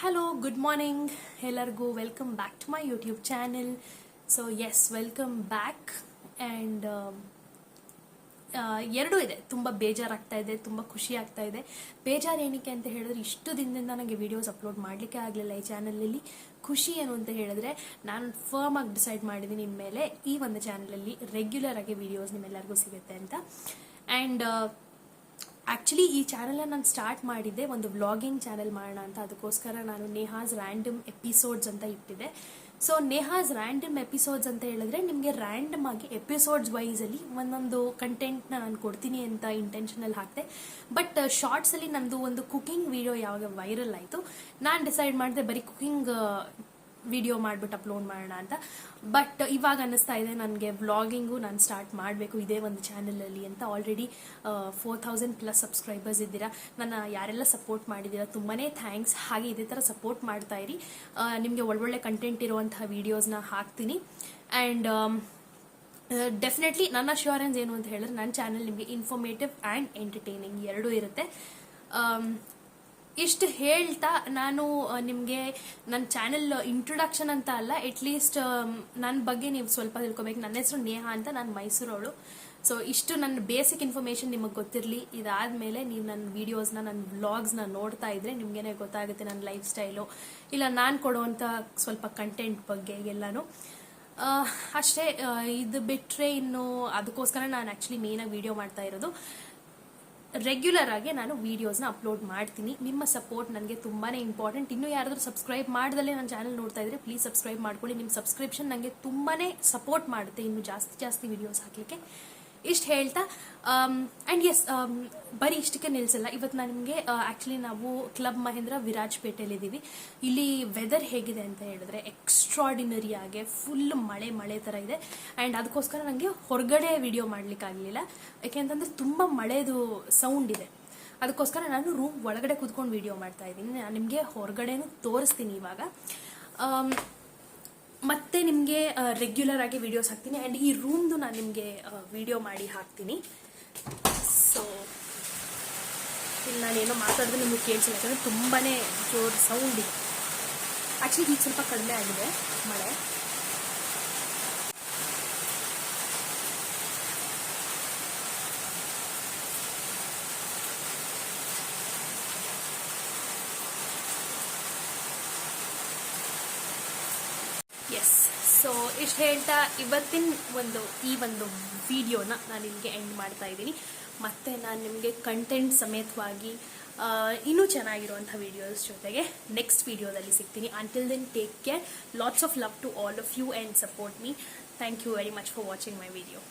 Hello good morning ಎಲ್ಲರಿಗೂ welcome back to my YouTube channel. So yes, welcome back. And ಎರಡೂ ಇದೆ. ತುಂಬ ಬೇಜಾರಾಗ್ತಾ ಇದೆ, ತುಂಬ ಖುಷಿ ಆಗ್ತಾ ಇದೆ. ಬೇಜಾರು ಏನಕ್ಕೆ ಅಂತ ಹೇಳಿದ್ರೆ, ಇಷ್ಟು ದಿನದಿಂದ ನನಗೆ ವಿಡಿಯೋಸ್ ಅಪ್ಲೋಡ್ ಮಾಡಲಿಕ್ಕೆ ಆಗಲಿಲ್ಲ ಈ ಚಾನಲಲ್ಲಿ. ಖುಷಿ ಏನು ಅಂತ ಹೇಳಿದ್ರೆ, ನಾನು ಫರ್ಮ್ ಆಗಿ ಡಿಸೈಡ್ ಮಾಡಿದ್ದೀನಿ ಇನ್ಮೇಲೆ ಈ ಒಂದು ಚಾನಲಲ್ಲಿ ರೆಗ್ಯುಲರ್ ಆಗಿ ವಿಡಿಯೋಸ್ ನಿಮ್ಮೆಲ್ಲರಿಗೂ ಸಿಗುತ್ತೆ ಅಂತ. ಆ್ಯಂಡ್ ಆ್ಯಕ್ಚುಲಿ ಈ ಚಾನಲ್ನ ನಾನು ಸ್ಟಾರ್ಟ್ ಮಾಡಿದ್ದೆ ಒಂದು ವ್ಲಾಗಿಂಗ್ ಚಾನಲ್ ಮಾಡೋಣ ಅಂತ. ಅದಕ್ಕೋಸ್ಕರ ನಾನು ನೇಹಾಸ್ ರ್ಯಾಂಡಮ್ ಎಪಿಸೋಡ್ಸ್ ಅಂತ ಇಟ್ಟಿದ್ದೆ. ಸೊ ನೇಹಾಸ್ ರ್ಯಾಂಡಮ್ ಎಪಿಸೋಡ್ಸ್ ಅಂತ ಹೇಳಿದ್ರೆ, ನಿಮಗೆ ರ್ಯಾಂಡಮ್ ಆಗಿ ಎಪಿಸೋಡ್ಸ್ ವೈಸಲ್ಲಿ ಒಂದೊಂದು ಕಂಟೆಂಟ್ನ ನಾನು ಕೊಡ್ತೀನಿ ಅಂತ ಇಂಟೆನ್ಷನಲ್ಲಿ ಹಾಕಿದೆ. ಬಟ್ ಶಾರ್ಟ್ಸಲ್ಲಿ ನಂದು ಒಂದು ಕುಕಿಂಗ್ ವಿಡಿಯೋ ಯಾವಾಗ ವೈರಲ್ ಆಯಿತು, ನಾನು ಡಿಸೈಡ್ ಮಾಡಿದೆ ಬರೀ ಕುಕಿಂಗ್ ವಿಡಿಯೋ ಮಾಡಿಬಿಟ್ಟು ಅಪ್ಲೋಡ್ ಮಾಡೋಣ ಅಂತ. ಬಟ್ ಇವಾಗ ಅನ್ನಿಸ್ತಾ ಇದೆ ನನಗೆ ವ್ಲಾಗಿಂಗು ನಾನು ಸ್ಟಾರ್ಟ್ ಮಾಡಬೇಕು ಇದೇ ಒಂದು ಚಾನಲಲ್ಲಿ ಅಂತ. ಆಲ್ರೆಡಿ 4000+ ಸಬ್ಸ್ಕ್ರೈಬರ್ಸ್ ಇದ್ದೀರಾ. ನನ್ನ ಯಾರೆಲ್ಲ ಸಪೋರ್ಟ್ ಮಾಡಿದ್ದೀರಾ ತುಂಬಾ ಥ್ಯಾಂಕ್ಸ್. ಹಾಗೆ ಇದೇ ಥರ ಸಪೋರ್ಟ್ ಮಾಡ್ತಾ ಇರಿ. ನಿಮಗೆ ಒಳ್ಳೊಳ್ಳೆ ಕಂಟೆಂಟ್ ಇರುವಂತಹ ವೀಡಿಯೋಸ್ನ ಹಾಕ್ತೀನಿ. ಆ್ಯಂಡ್ ಡೆಫಿನೆಟ್ಲಿ ನನ್ನ ಅಶ್ಯೂರೆನ್ಸ್ ಏನು ಅಂತ ಹೇಳಿದ್ರೆ, ನನ್ನ ಚಾನಲ್ ನಿಮಗೆ ಇನ್ಫಾರ್ಮೇಟಿವ್ ಆ್ಯಂಡ್ ಎಂಟರ್ಟೈನಿಂಗ್ ಎರಡೂ ಇರುತ್ತೆ. ಇಷ್ಟು ಹೇಳ್ತಾ ನಾನು ನಿಮಗೆ ನನ್ನ ಚಾನೆಲ್ ಇಂಟ್ರೊಡಕ್ಷನ್ ಅಂತ ಅಲ್ಲ, ಅಟ್ಲೀಸ್ಟ್ ನನ್ನ ಬಗ್ಗೆ ನೀವು ಸ್ವಲ್ಪ ತಿಳ್ಕೊಬೇಕು. ನನ್ನ ಹೆಸರು ನೇಹಾ ಅಂತ, ನಾನು ಮೈಸೂರವಳು. ಸೊ ಇಷ್ಟು ನನ್ನ ಬೇಸಿಕ್ ಇನ್ಫಾರ್ಮೇಷನ್ ನಿಮಗೆ ಗೊತ್ತಿರಲಿ. ಇದಾದಮೇಲೆ ನೀವು ನನ್ನ ವೀಡಿಯೋಸ್ನ, ನನ್ನ ವ್ಲಾಗ್ಸ್ನ ನೋಡ್ತಾ ಇದ್ರೆ ನಿಮಗೇನೆ ಗೊತ್ತಾಗುತ್ತೆ ನನ್ನ ಲೈಫ್ ಸ್ಟೈಲು, ಇಲ್ಲ ನಾನು ಕೊಡುವಂಥ ಸ್ವಲ್ಪ ಕಂಟೆಂಟ್ ಬಗ್ಗೆ ಎಲ್ಲನೂ. ಅಷ್ಟೇ. ಇದು ಬಿಟ್ಟರೆ ಇನ್ನು ಅದಕ್ಕೋಸ್ಕರ ನಾನು ಆ್ಯಕ್ಚುಲಿ ಮೇನಾಗಿ ವೀಡಿಯೋ ಮಾಡ್ತಾ ಇರೋದು. ರೆಗ್ಯುಲರ್ ಆಗಿ ನಾನು ವಿಡಿಯೋಸ್ನ ಅಪ್ಲೋಡ್ ಮಾಡ್ತೀನಿ. ನಿಮ್ಮ ಸಪೋರ್ಟ್ ನನಗೆ ತುಂಬಾ ಇಂಪಾರ್ಟೆಂಟ್. ಇನ್ನೂ ಯಾರಾದರೂ ಸಬ್ಸ್ಕ್ರೈಬ್ ಮಾಡ್ದಲ್ಲೇ ನನ್ನ ಚಾನಲ್ ನೋಡ್ತಾ ಇದ್ರೆ ಪ್ಲೀಸ್ ಸಬ್ಸ್ಕ್ರೈಬ್ ಮಾಡ್ಕೊಳ್ಳಿ. ನಿಮ್ಮ ಸಬ್ಸ್ಕ್ರಿಪ್ಷನ್ ನನಗೆ ತುಂಬಾ ಸಪೋರ್ಟ್ ಮಾಡುತ್ತೆ ಇನ್ನು ಜಾಸ್ತಿ ವಿಡಿಯೋಸ್ ಹಾಕಲಿಕ್ಕೆ. ಇಷ್ಟು ಹೇಳ್ತಾ ಆ್ಯಂಡ್ ಎಸ್, ಬರೀ ಇಷ್ಟಕ್ಕೆ ನಿಲ್ಲಿಸಲ್ಲ. ಇವತ್ತು ನಾನು ನಿಮಗೆ ಆ್ಯಕ್ಚುಲಿ ನಾವು ಕ್ಲಬ್ ಮಹೇಂದ್ರ ವಿರಾಜ್ಪೇಟೆಯಲ್ಲಿದ್ದೀವಿ. ಇಲ್ಲಿ ವೆದರ್ ಹೇಗಿದೆ ಅಂತ ಹೇಳಿದ್ರೆ ಎಕ್ಸ್ಟ್ರಾಡಿನರಿ ಆಗಿ ಫುಲ್ ಮಳೆ ಥರ ಇದೆ. ಆ್ಯಂಡ್ ಅದಕ್ಕೋಸ್ಕರ ನನಗೆ ಹೊರಗಡೆ ವಿಡಿಯೋ ಮಾಡಲಿಕ್ಕಾಗಲಿಲ್ಲ, ಯಾಕೆಂತಂದರೆ ತುಂಬ ಮಳೆದು ಸೌಂಡ್ ಇದೆ. ಅದಕ್ಕೋಸ್ಕರ ನಾನು ರೂಮ್ ಒಳಗಡೆ ಕೂತ್ಕೊಂಡು ವಿಡಿಯೋ ಮಾಡ್ತಾ ಇದ್ದೀನಿ. ನಾನು ನಿಮಗೆ ಹೊರಗಡೆನೂ ತೋರಿಸ್ತೀನಿ ಇವಾಗ. ಮತ್ತೆ ನಿಮಗೆ ರೆಗ್ಯುಲರ್ ಆಗಿ ವಿಡಿಯೋಸ್ ಹಾಕ್ತೀನಿ. ಆ್ಯಂಡ್ ಈ ರೂಮ್ದು ನಾನು ನಿಮಗೆ ವಿಡಿಯೋ ಮಾಡಿ ಹಾಕ್ತೀನಿ. ಸೊ ಇಲ್ಲಿ ನಾನೇನೋ ಮಾತಾಡಿದ್ರೆ ನಿಮಗೆ ಕೇಳಿಸಿಲ್ಲ, ಯಾಕಂದರೆ ತುಂಬಾ ಜೋರು ಸೌಂಡ್ ಇದೆ. ಆ್ಯಕ್ಚುಲಿ ಈಗ ಸ್ವಲ್ಪ ಕಡಿಮೆ ಆಗಿದೆ ಮಳೆ. ಎಸ್. ಸೊ ಇಷ್ಟು ಹೇಳ್ತಾ ಇವತ್ತಿನ ಈ ಒಂದು ವಿಡಿಯೋನ ನಾನು ನಿಮಗೆ ಎಂಡ್ ಮಾಡ್ತಾ ಇದ್ದೀನಿ. ಮತ್ತು ನಾನು ನಿಮಗೆ ಕಂಟೆಂಟ್ ಸಮೇತವಾಗಿ ಇನ್ನೂ ಚೆನ್ನಾಗಿರುವಂಥ ವಿಡಿಯೋಸ್ ಜೊತೆಗೆ ನೆಕ್ಸ್ಟ್ ವಿಡಿಯೋದಲ್ಲಿ ಸಿಗ್ತೀನಿ. Until then take care. Lots of love to all of you and support me. Thank you very much for watching my video.